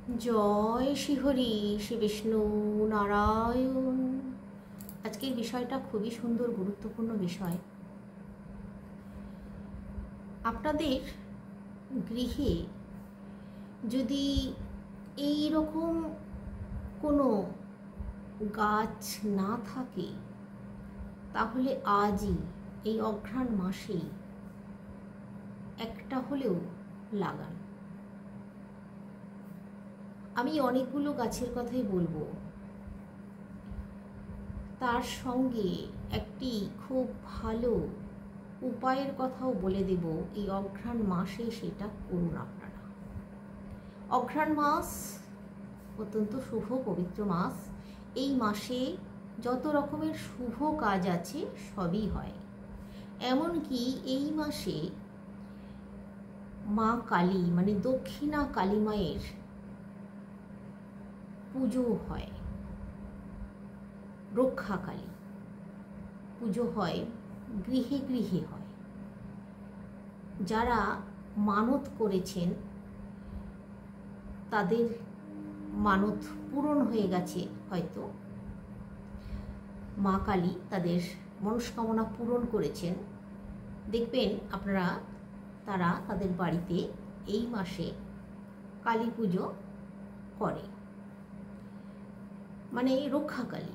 জয় শ্রীহরি শ্রী বিষ্ণু নারায়ণ। আজকের বিষয়টা খুবই সুন্দর, গুরুত্বপূর্ণ বিষয়। আপনাদের গৃহে যদি এই রকম কোনো গাছ না থাকে, তাহলে আজই এই অঘ্রাণ মাসেই একটা হলেও লাগান। আমি অনেকগুলো গাছের কথাই বলবো, তার সঙ্গে একটি খুব ভালো উপায়ের কথাও বলে দেব। এই অঘ্রাণ মাসে সেটা করুন আপনারা। অঘ্রাণ মাস অত্যন্ত শুভ পবিত্র মাস। এই মাসে যত রকমের শুভ কাজ আছে সবই হয়। এমনকি এই মাসে মা কালী মানে দক্ষিণা কালী মায়ের পুজো হয়, রক্ষা কালী পুজো হয়, গৃহে গৃহে হয়। যারা মানত করেছেন তাদের মানত পূরণ হয়ে গেছে, হয়তো মা কালী তাদের মনস্কামনা পূরণ করেছেন। দেখবেন আপনারা তারা তাদের বাড়িতে এই মাসে কালী পুজো করে, মানে রক্ষাকালী।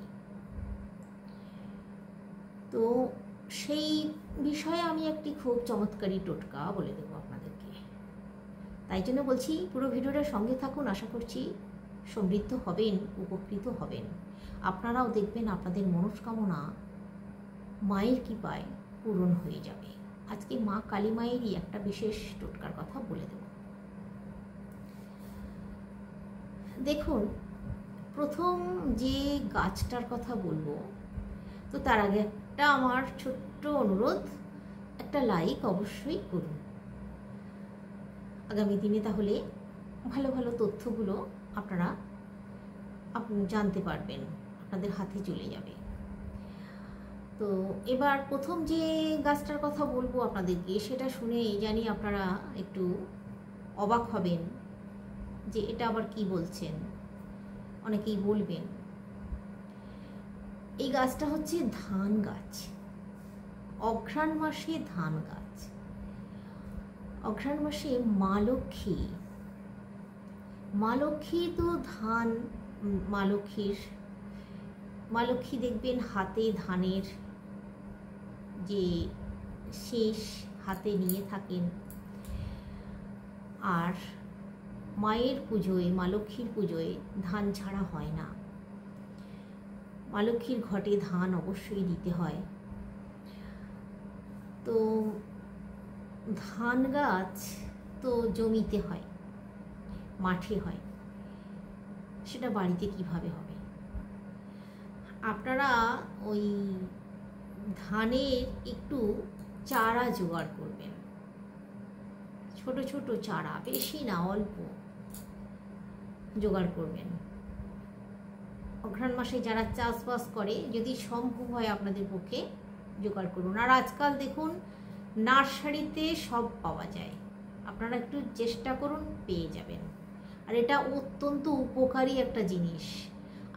তো সেই বিষয়ে আমি একটি খুব চমৎকারী টোটকা বলে দেবো আপনাদেরকে। তাই জন্য বলছি পুরো ভিডিওটার সঙ্গে থাকুন। আশা করছি সমৃদ্ধ হবেন, উপকৃত হবেন। আপনারাও দেখবেন আপনাদের মনস্কামনা মায়ের কৃপায় পূরণ হয়ে যাবে। আজকে মা কালী মায়েরই একটা বিশেষ টোটকার কথা বলে দেব। দেখুন, প্রথম যে গাছটার কথা বলবো, তো তার আগে একটা আমার ছোট্ট অনুরোধ, একটা লাইক অবশ্যই করুন। আগামী দিনে তাহলে ভালো ভালো তথ্যগুলো আপনারা জানতে পারবেন, আপনাদের হাতে চলে যাবে। তো এবার প্রথম যে গাছটার কথা বলবো আপনাদেরকে, সেটা শুনে জানি আপনারা একটু অবাক হবেন যে এটা আবার কি বলছেন, অনেকেই বলবেন। এই গাছটা হচ্ছে ধান গাছ। অঘ্রাণ মাসে ধান গাছ। অঘ্রাণ মাসে মা লক্ষ্মী, মা লক্ষ্মী তো ধান, মা লক্ষ্মী দেখবেন হাতে ধানের যে শেষ হাতে নিয়ে থাকেন। আর মায়ের পুজোয়, মা লক্ষ্মীর পুজোয় ধান ছাড়া হয় না। মা লক্ষ্মীর ঘটে ধান অবশ্যই দিতে হয়। তো ধান গাছ তো জমিতে হয়, মাঠে হয়, সেটা বাড়িতে কিভাবে হবে? আপনারা ওই ধানের একটু চারা জোগাড় করবেন, ছোট ছোট চারা, বেশি না, অল্প জোগাড় করবেন। অঘ্রাণ মাসে যারা চাষবাস করে, যদি সম্ভব হয় আপনাদের পক্ষে জোগাড় করুন। আর আজকাল দেখুন নার্সারিতে সব পাওয়া যায়, আপনারা একটু চেষ্টা করুন, পেয়ে যাবেন। আর এটা অত্যন্ত উপকারী একটা জিনিস।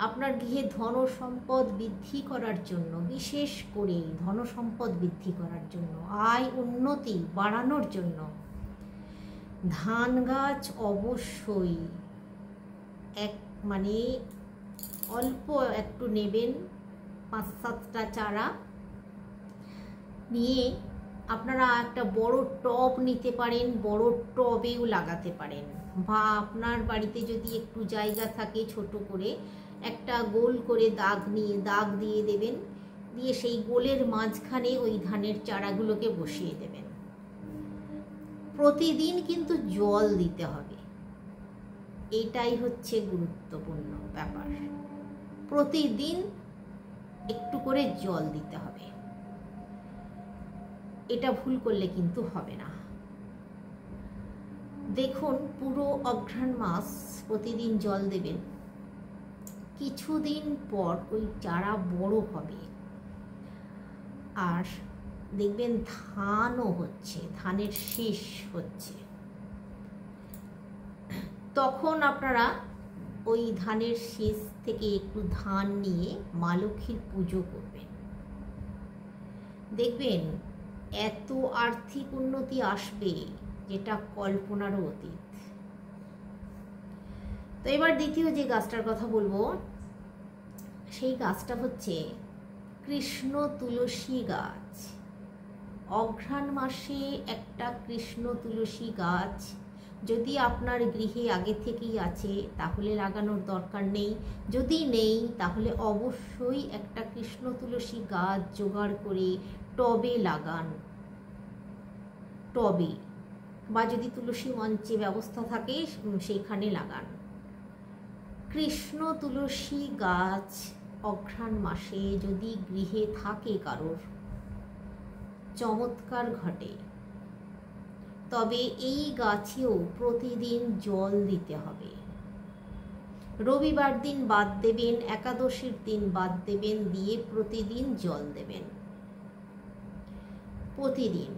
আপনার গৃহে ধন সম্পদ বৃদ্ধি করার জন্য, বিশেষ করে ধন সম্পদ বৃদ্ধি করার জন্য, আয় উন্নতি বাড়ানোর জন্য ধান গাছ অবশ্যই মানে অল্প একটু নেবেন, 5-7টা চারা নিয়ে আপনারা একটা বড় টব নিতে পারেন, বড় টবেও লাগাতে পারেন। বা আপনার বাড়িতে যদি একটু জায়গা থাকে, ছোট করে একটা গোল করে দাগ দিয়ে দেবেন, দিয়ে সেই গোলের মাঝখানে ওই ধানের চারাগুলোকে বসিয়ে দেবেন। প্রতিদিন কিন্তু জল দিতে হবে, এটাই হচ্ছে গুরুত্বপূর্ণ ব্যাপার। প্রতিদিন একটু করে জল দিতে হবে, এটা ভুল করলে কিন্তু হবে না। দেখুন, পুরো অঘ্রাণ মাস প্রতিদিন জল দেবেন। কিছুদিন পর ওই চারা বড় হবে, আর দেখবেন ধানও হচ্ছে, ধানের শীষ হচ্ছে। তখন আপনারা ওই ধানের শীষ থেকে একটু ধান নিয়ে মা লক্ষ্মীর পুজো করবেন। দেখবেন এত আর্থিক উন্নতি আসবে যেটা কল্পনারও অতীত। তো এবার দ্বিতীয় যে গাছটার কথা বলবো সেই গাছটা হচ্ছে কৃষ্ণ তুলসী গাছ। অঘ্রাণ মাসে একটা কৃষ্ণ তুলসী গাছ যদি আপনার গৃহে আগে থেকেই আছে তাহলে লাগানোর দরকার নেই, যদি নেই তাহলে অবশ্যই একটা কৃষ্ণ তুলসী গাছ জোগাড় করে টবে লাগান, টবে বা যদি তুলসী মঞ্চে ব্যবস্থা থাকে সেইখানে লাগান। কৃষ্ণ তুলসী গাছ অঘ্রাণ মাসে যদি গৃহে থাকে কারোর, চমৎকার ঘটে। তবে এই গাছেও প্রতিদিন জল দিতে হবে। রবিবার দিন বাদ দেবেন, একাদশীর দিন বাদ দেবেন, দিয়ে প্রতিদিন জল দেবেন, প্রতিদিন।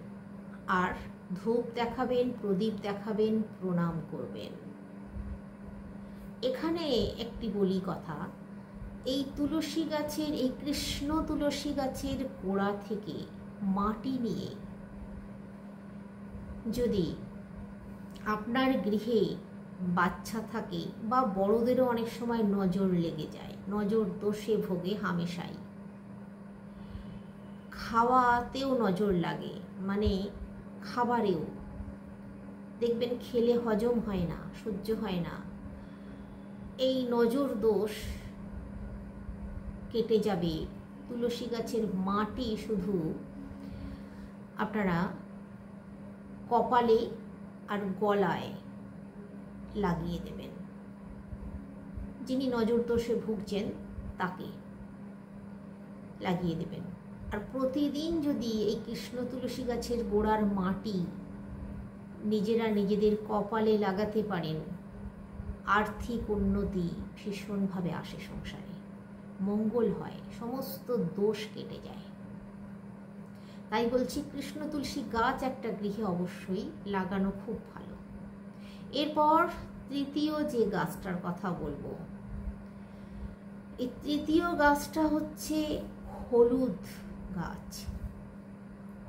আর ধূপ দেখাবেন, প্রদীপ দেখাবেন, প্রণাম করবেন। এখানে একটি বলি কথা, এই তুলসী গাছের, এই কৃষ্ণ তুলসী গাছের গোড়া থেকে মাটি নিয়ে যদি আপনার গৃহে বাচ্চা থাকে বা বড়দেরও অনেক সময় নজর লেগে যায়, নজর দোষে ভোগে হামেশাই, খাওয়াতেও নজর লাগে, মানে খাবারেও দেখবেন খেলে হজম হয় না, সহ্য হয় না, এই নজর দোষ কেটে যাবে। তুলসী গাছের মাটি শুধু আপনারা কপালে আর গলায় লাগিয়ে দেবেন। যিনি নজর দোষে ভুগছেন তাকে লাগিয়ে দেবেন। আর প্রতিদিন যদি এই কৃষ্ণ তুলসী গাছের গোড়ার মাটি নিজেরা নিজেদের কপালে লাগাতে পারেন, আর্থিক উন্নতি ভীষণভাবে আসে সংসারে, মঙ্গল হয়, সমস্ত দোষ কেটে যায়। তাই বলছি কৃষ্ণ তুলসী গাছ একটা গৃহে অবশ্যই লাগানো খুব ভালো। এরপর তৃতীয় যে গাছটার কথা বলবো, এই তৃতীয় গাছটা হচ্ছে হলুদ গাছ।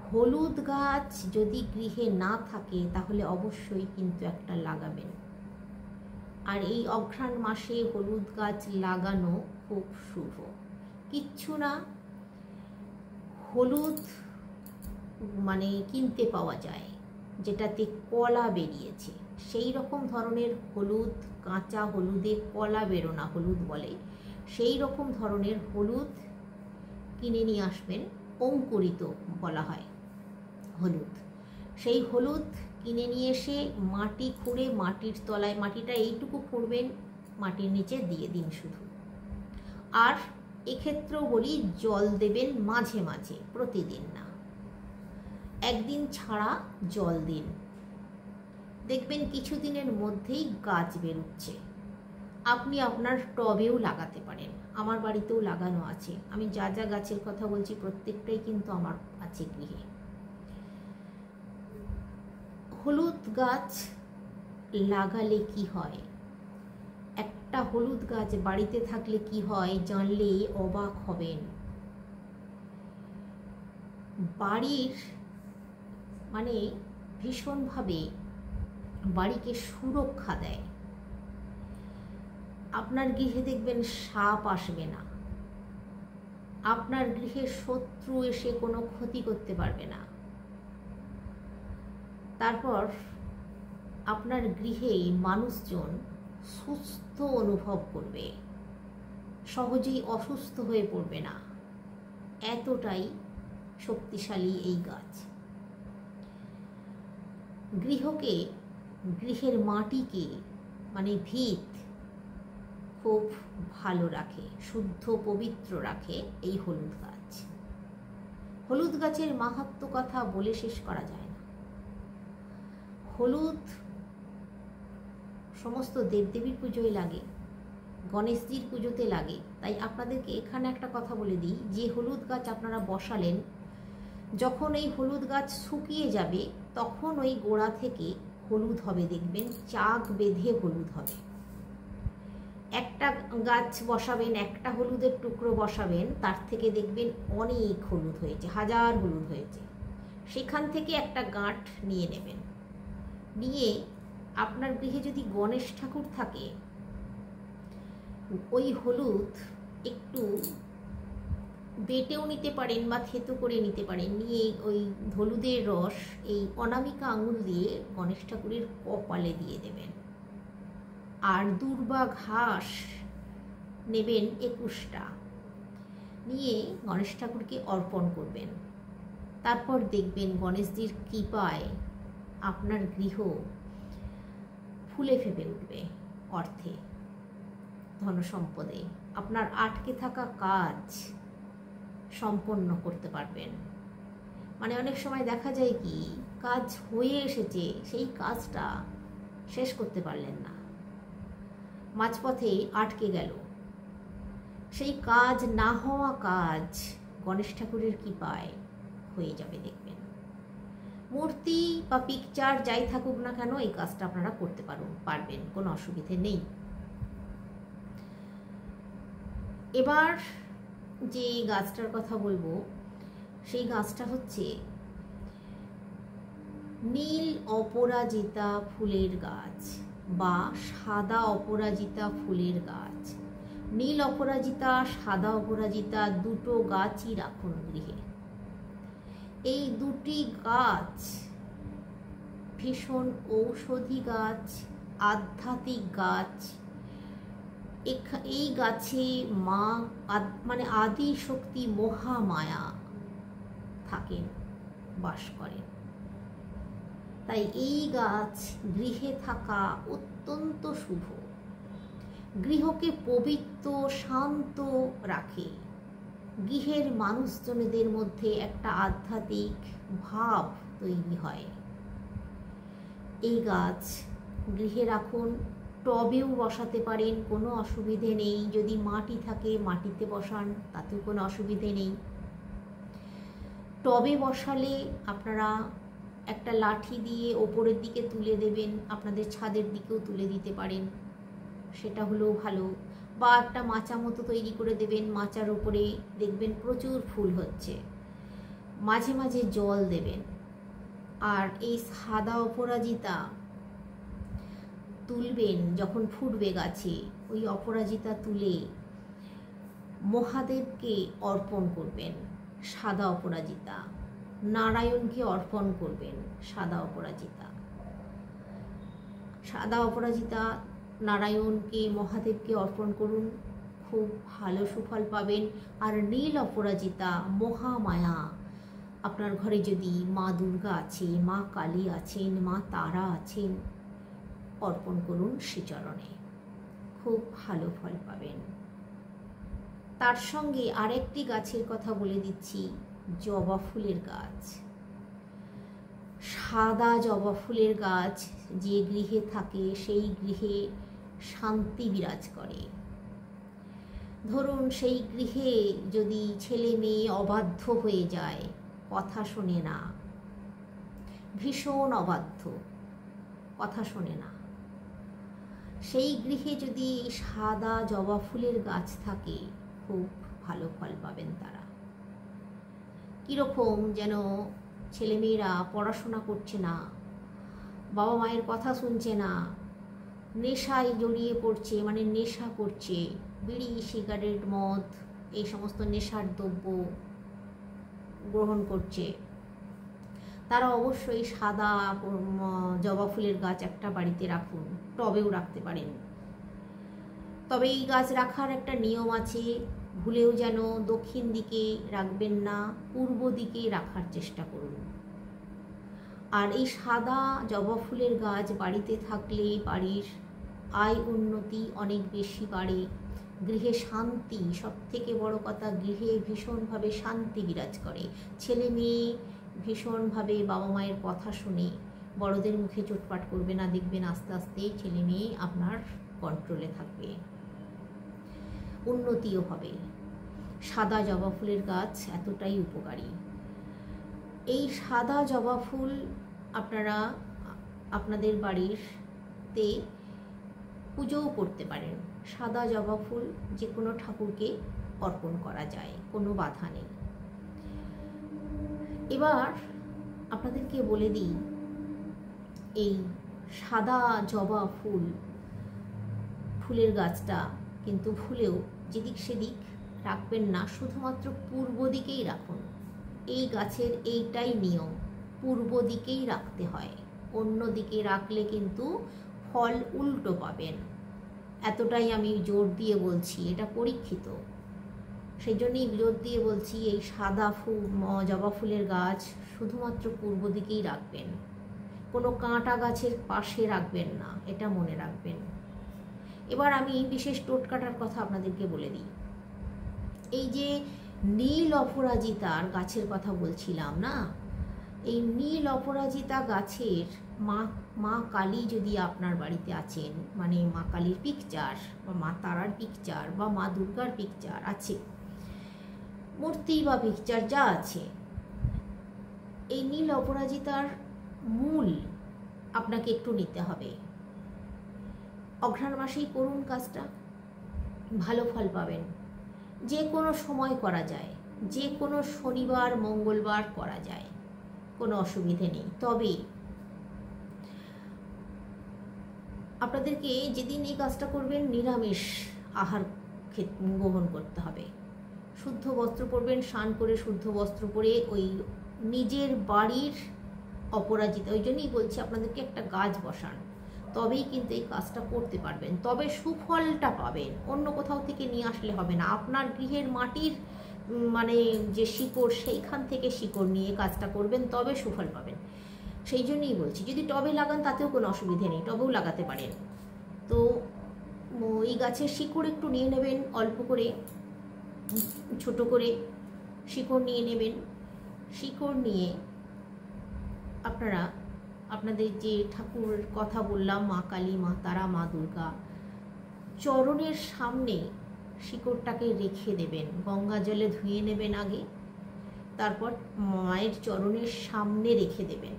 হলুদ গাছ যদি গৃহে না থাকে তাহলে অবশ্যই কিন্তু একটা লাগাবেন। আর এই অঘ্রাণ মাসে হলুদ গাছ লাগানো খুব শুভ। কিচ্ছু না, হলুদ মানে কিনতে পাওয়া যায় যেটাতে কলা বেরিয়েছে, সেই রকম ধরনের হলুদ, কাঁচা হলুদে কলা বেরোনা হলুদ বলে, সেই রকম ধরনের হলুদ কিনে নিয়ে আসবেন। অঙ্কুরিত বলা হয় হলুদ। সেই হলুদ কিনে নিয়ে এসে মাটি খুঁড়ে মাটির তলায়, মাটিটা এইটুকু খুঁড়বেন, মাটির নিচে দিয়ে দিন শুধু। আর এক্ষেত্রেও বলি জল দেবেন মাঝে মাঝে, প্রতিদিন না, একদিন ছাড়া জল দিন। দেখবেন কিছুদিনের মধ্যেই গাছ বেরোচ্ছে। আপনি আপনার টবেও লাগাতে পারেন, আমার বাড়িতেও লাগানো আছে। আমি যা যা গাছের কথা বলছি প্রত্যেকটাই কিন্তু আমার আছে গৃহে। হলুদ গাছ লাগালে কি হয়, একটা হলুদ গাছ বাড়িতে থাকলে কি হয় জানলে অবাক হবেন। বাড়ির মানে ভীষণভাবে বাড়িকে সুরক্ষা দেয়। আপনার গৃহে দেখবেন সাপ আসবে না, আপনার গৃহে শত্রু এসে কোনো ক্ষতি করতে পারবে না। তারপর আপনার গৃহে মানুষজন সুস্থ অনুভব করবে, সহজেই অসুস্থ হয়ে পড়বে না, এতটাই শক্তিশালী এই গাছ। গৃহকে, গৃহের মাটিকে মানে ভিত খুব ভালো রাখে, শুদ্ধ পবিত্র রাখে এই হলুদ গাছ। হলুদ গাছের মাহাত্ম্য কথা বলে শেষ করা যায় না। হলুদ সমস্ত দেবদেবীর পুজোয় লাগে, গণেশজির পুজোতে লাগে। তাই আপনাদেরকে এখানে একটা কথা বলে দিই, যে হলুদ গাছ আপনারা বসালেন, যখন এই হলুদ গাছ শুকিয়ে যাবে তখন ওই গোড়া থেকে হলুদ হবে, দেখবেন চাক বেঁধে হলুদ হবে। একটা গাছ বসাবেন, একটা হলুদের টুকরো বসাবেন, তার থেকে দেখবেন অনেক হলুদ হয়েছে, হাজার হলুদ হয়েছে। সেখান থেকে একটা গাঁট নিয়ে নেবেন, নিয়ে আপনার গৃহে যদি গণেশ ঠাকুর থাকে, ওই হলুদ একটু বেটেও নিতে পারেন বা থেতো করে নিতে পারেন, নিয়ে ওই হলুদের রস এই অনামিকা আঙুল দিয়ে গণেশ ঠাকুরের কপালে দিয়ে দেবেন। আর দূর্বা ঘাস নেবেন 21টা, নিয়ে গণেশ ঠাকুরকে অর্পণ করবেন। তারপর দেখবেন গণেশজির কৃপায় আপনার গৃহ ফুলে ফেপে উঠবে অর্থে, ধনসম্পদে। আপনার আটকে থাকা কাজ সম্পন্ন করতে পারবেন। মানে অনেক সময় দেখা যায় কি, কাজ হয়ে এসেছে, সেই কাজটা শেষ করতে পারলেন না, মাঝপথে আটকে গেল। সেই কাজ না হওয়া কাজ গণেশ ঠাকুরের কৃপায় হয়ে যাবে, দেখবেন। মূর্তি বা পিকচার যাই থাকুক না কেন, এই কাজটা আপনারা করতে পারবেন, কোনো অসুবিধে নেই। এবার যে গাছটার কথা বলবো, সেই গাছটা হচ্ছে নীল অপরাজিতা ফুলের গাছ বা সাদা অপরাজিতা ফুলের গাছ। নীল অপরাজিতা, সাদা অপরাজিতা দুটো গাছই রাখুন গৃহে। এই দুটি গাছ ভীষণ ঔষধি গাছ, আধ্যাত্মিক গাছ। এই গাছে মা মানে আদি শক্তি মহামায়া থাকেন, বাস করেন। তাই এই গাছ গৃহে থাকা অত্যন্ত শুভ, গৃহকে পবিত্র শান্ত রাখে, গৃহের মানুষজনদের মধ্যে একটা আধ্যাত্মিক ভাব তৈরি হয়। এই গাছ গৃহে রাখুন, টবেও বসাতে পারেন, কোনো অসুবিধে নেই। যদি মাটি থাকে মাটিতে বসান, তাতেও কোনো অসুবিধে নেই। টবে বসালে আপনারা একটা লাঠি দিয়ে ওপরের দিকে তুলে দেবেন, আপনাদের ছাদের দিকেও তুলে দিতে পারেন, সেটা হলেও ভালো। বা একটা মাচা মতো তৈরি করে দেবেন, মাচার ওপরে দেখবেন প্রচুর ফুল হচ্ছে, মাঝে মাঝে জল দেবেন। আর এই সাদা অপরাজিতা তুলবেন যখন ফুটবে গাছে, ওই অপরাজিতা তুলে মহাদেবকে অর্পণ করবেন। সাদা অপরাজিতা নারায়ণকে অর্পণ করবেন। সাদা অপরাজিতা, সাদা অপরাজিতা নারায়ণকে, মহাদেবকে অর্পণ করুন, খুব ভালো সুফল পাবেন। আর নীল অপরাজিতা মহামায়া, আপনার ঘরে যদি মা দুর্গা আছে, মা কালী আছেন, মা তারা আছেন, অর্পণ করুন শ্রীচরণে, খুব ভালো ফল পাবেন। তার সঙ্গে আরেকটি গাছের কথা বলে দিচ্ছি, জবা ফুলের গাছ। সাদা জবা ফুলের গাছ যে গৃহে থাকে, সেই গৃহে শান্তি বিরাজ করে। ধরুন সেই গৃহে যদি ছেলে মেয়ে অবাধ্য হয়ে যায়, কথা শোনে না, ভীষণ অবাধ্য, কথা শোনে না, সেই গৃহে যদি সাদা জবা ফুলের গাছ থাকে, খুব ভালো ফল পাবেন তারা। কীরকম যেন ছেলেমেয়েরা পড়াশোনা করছে না, বাবা মায়ের কথা শুনছে না, নেশায় জড়িয়ে পড়ছে, মানে নেশা করছে, বিড়ি সিগারেট মদ এই সমস্ত নেশার দ্রব্য গ্রহণ করছে, তারা অবশ্যই সাদা জবা ফুলের গাছ একটা বাড়িতে রাখুন, টবেও রাখতে পারেন। তবে এই গাছ রাখার একটা নিয়ম আছে, ভুলেও যেন দক্ষিণ দিকে রাখবেন না, পূর্ব দিকে রাখার চেষ্টা করুন। আর এই সাদা জবা ফুলের গাছ বাড়িতে থাকলে বাড়ির আয় উন্নতি অনেক বেশি বাড়ে, গৃহে শান্তি, সব থেকে বড় কথা, গৃহে ভীষণভাবে শান্তি বিরাজ করে। ছেলে মেয়ে ভীষণভাবে বাবা মায়ের কথা শুনে বড়দের মুখে চোটপাট করবে না, দেখবেন আস্তে আস্তে ছেলে মেয়ে আপনার কন্ট্রোলে থাকবে, উন্নতিও হবে। সাদা জবা ফুলের গাছ এতটাই উপকারী। এই সাদা জবা ফুল আপনারা আপনাদের বাড়িতে পুজোও করতে পারেন। সাদা জবা ফুল যে কোনো ঠাকুরকে অর্পণ করা যায়, কোনো বাধা নেই। এবার আপনাদেরকে বলে দিই, এই সাদা জবা ফুলের গাছটা কিন্তু ভুলেও যেদিক সেদিক রাখবেন না, শুধুমাত্র পূর্ব দিকেই রাখুন। এই গাছের এইটাই নিয়ম, পূর্ব দিকেই রাখতে হয়, অন্য দিকে রাখলে কিন্তু ফল উল্টো পাবেন। এতটাই আমি জোর দিয়ে বলছি, এটা পরীক্ষিত, সেই জন্যই জোর দিয়ে বলছি এই সাদা জবা ফুলের গাছ শুধুমাত্র পূর্ব দিকেই রাখবেন, কোনো কাঁটা গাছের পাশে রাখবেন না, এটা মনে রাখবেন। এবার আমি বিশেষ টোটকাটার কথা আপনাদেরকে বলে দিই। এই যে নীল অপরাজিতার গাছের কথা বলছিলাম না, এই নীল অপরাজিতা গাছের মা কালী যদি আপনার বাড়িতে আছেন, মানে মা কালীর পিকচার বা মা তারার পিকচার বা মা দুর্গার পিকচার আছে, মূর্তি বা পিকচার যা আছে, এই নীল অপরাজিতার মূল আপনাকে একটু নিতে হবে। অঘ্রাণ মাসেই করুন কাজটা, ভালো ফল পাবেন। যে কোনো সময় করা যায়, যে কোনো শনিবার মঙ্গলবার করা যায়, কোনো অসুবিধে নেই। তবে আপনাদেরকে যেদিন এই কাজটা করবেন নিরামিষ আহার গ্রহণ করতে হবে। শুদ্ধ বস্ত্র পরবেন, স্নান করে শুদ্ধ বস্ত্র পরে ওই নিজের বাড়ির অপরাজিতা, ওই জন্যই বলছি আপনাদেরকে একটা গাছ বসান, তবেই কিন্তু এই কাজটা করতে পারবেন, তবে সুফলটা পাবেন। অন্য কোথাও থেকে নিয়ে আসলে হবে না, আপনার গৃহের মাটির মানে যে শিকড়, সেইখান থেকে শিকড় নিয়ে কাজটা করবেন, তবে সুফল পাবেন। সেই জন্যই বলছি, যদি টবে লাগান তাতেও কোনো অসুবিধে নেই, টবেও লাগাতে পারেন। তো এই গাছের শিকড় একটু নিয়ে নেবেন, অল্প করে ছোট করে শিকড় নিয়ে নেবেন। শিকড় নিয়ে আপনারা আপনাদের যে ঠাকুরের কথা বললাম, মা কালী, মা তারা, মা দুর্গা, চরণের সামনে শিকড়টাকে রেখে দেবেন। গঙ্গা জলে ধুয়ে নেবেন আগে, তারপর মায়ের চরণের সামনে রেখে দেবেন।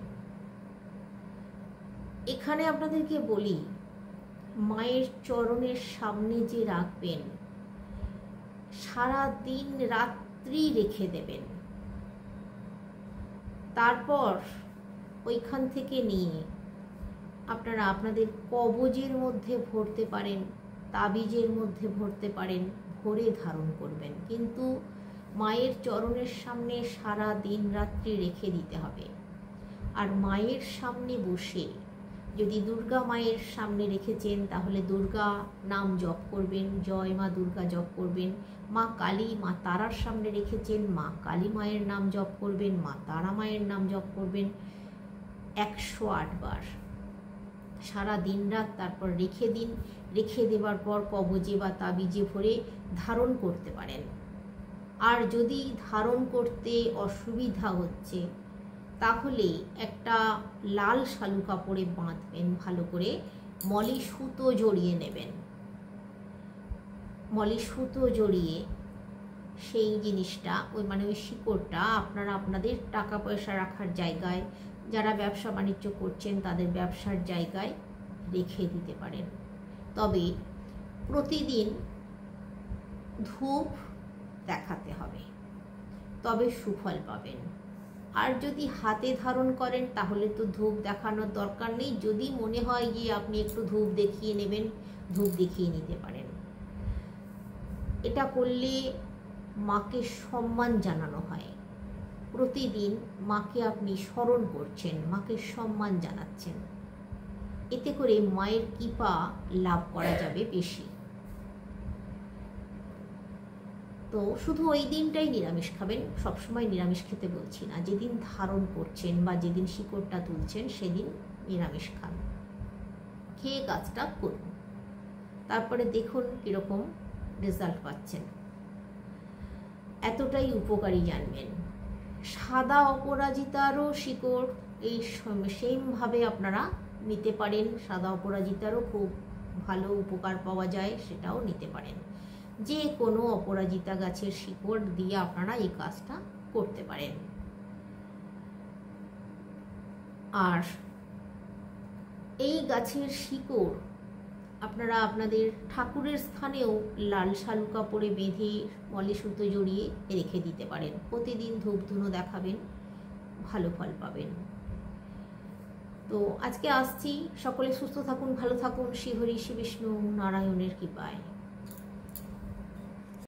এখানে আপনাদেরকে বলি, মায়ের চরণের সামনে যে রাখবেন, সারা দিন রাত্রি রেখে দেবেন। তারপর ওইখান থেকে নিয়ে আপনারা আপনাদের কবজের মধ্যে ভরতে পারেন, তাবিজের মধ্যে ভরতে পারেন, ভরে ধারণ করবেন। কিন্তু মায়ের চরণের সামনে সারা দিন রাত্রি রেখে দিতে হবে। আর মায়ের সামনে বসে, যদি দুর্গা মায়ের সামনে রেখেছেন তাহলে দুর্গা নাম জপ করবেন, জয় মা দুর্গা জপ করবেন। মা কালী, মা তারার সামনে রেখেছেন, মা কালী মায়ের নাম জপ করবেন, মা তারা মায়ের নাম জপ করবেন 108 বার সারা দিন রাত। তারপর রেখে দিন, রেখে দেবার পর কবজে বা তাবিজে ভরে ধারণ করতে পারেন। আর যদি ধারণ করতে অসুবিধা হচ্ছে তাহলে একটা লাল শালু কাপড়ে বাঁধবেন, ভালো করে মলি সুতো জড়িয়ে নেবেন। মলি সুতো জড়িয়ে সেই জিনিসটা, ওই মানে ওই শিকড়টা আপনারা আপনাদের টাকা পয়সা রাখার জায়গায়, যারা ব্যবসা বাণিজ্য করছেন তাদের ব্যবসার জায়গায় রেখে দিতে পারেন। তবে প্রতিদিন ধূপ দেখাতে হবে, তবে সুফল পাবেন। আর যদি হাতে ধারণ করেন তাহলে তো ধূপ দেখানোর দরকার নেই। যদি মনে হয় যে আপনি একটু ধূপ দেখিয়ে নেবেন, ধূপ দেখিয়ে নিতে পারেন। এটা করলে মাকে সম্মান জানানো হয়। প্রতিদিন মাকে আপনি স্মরণ করছেন, মাকে সম্মান জানাচ্ছেন, এতে করে মায়ের কৃপা লাভ করা যাবে বেশি। তো শুধু ওই দিনটাই নিরামিষ খাবেন, সবসময় নিরামিষ খেতে বলছি না। যেদিন ধারণ করছেন বা যেদিন শিকড়টা তুলছেন সেদিন নিরামিষ খান, খেয়ে কাজটা করুন। তারপরে দেখুন কীরকম রেজাল্ট পাচ্ছেন। এতটাই উপকারী জানবেন। সাদা অপরাজিতারও শিকড় এই সেমভাবে আপনারা নিতে পারেন। সাদা অপরাজিতারও খুব ভালো উপকার পাওয়া যায়, সেটাও নিতে পারেন। যে কোনো অপরাজিতা গাছের শিকড় দিয়ে আপনারা এই কাজটা করতে পারেন। আর এই গাছের শিকড় আপনারা আপনাদের ঠাকুরের স্থানেও লাল শালু কাপড়ে বেঁধে মলে সুতো জড়িয়ে রেখে দিতে পারেন। প্রতিদিন ধূপ ধুনো দেখাবেন, ভালো ফল পাবেন। তো আজকে আসছি, সকলে সুস্থ থাকুন, ভালো থাকুন, শ্রী হরি শ্রী বিষ্ণু নারায়ণের কৃপায়।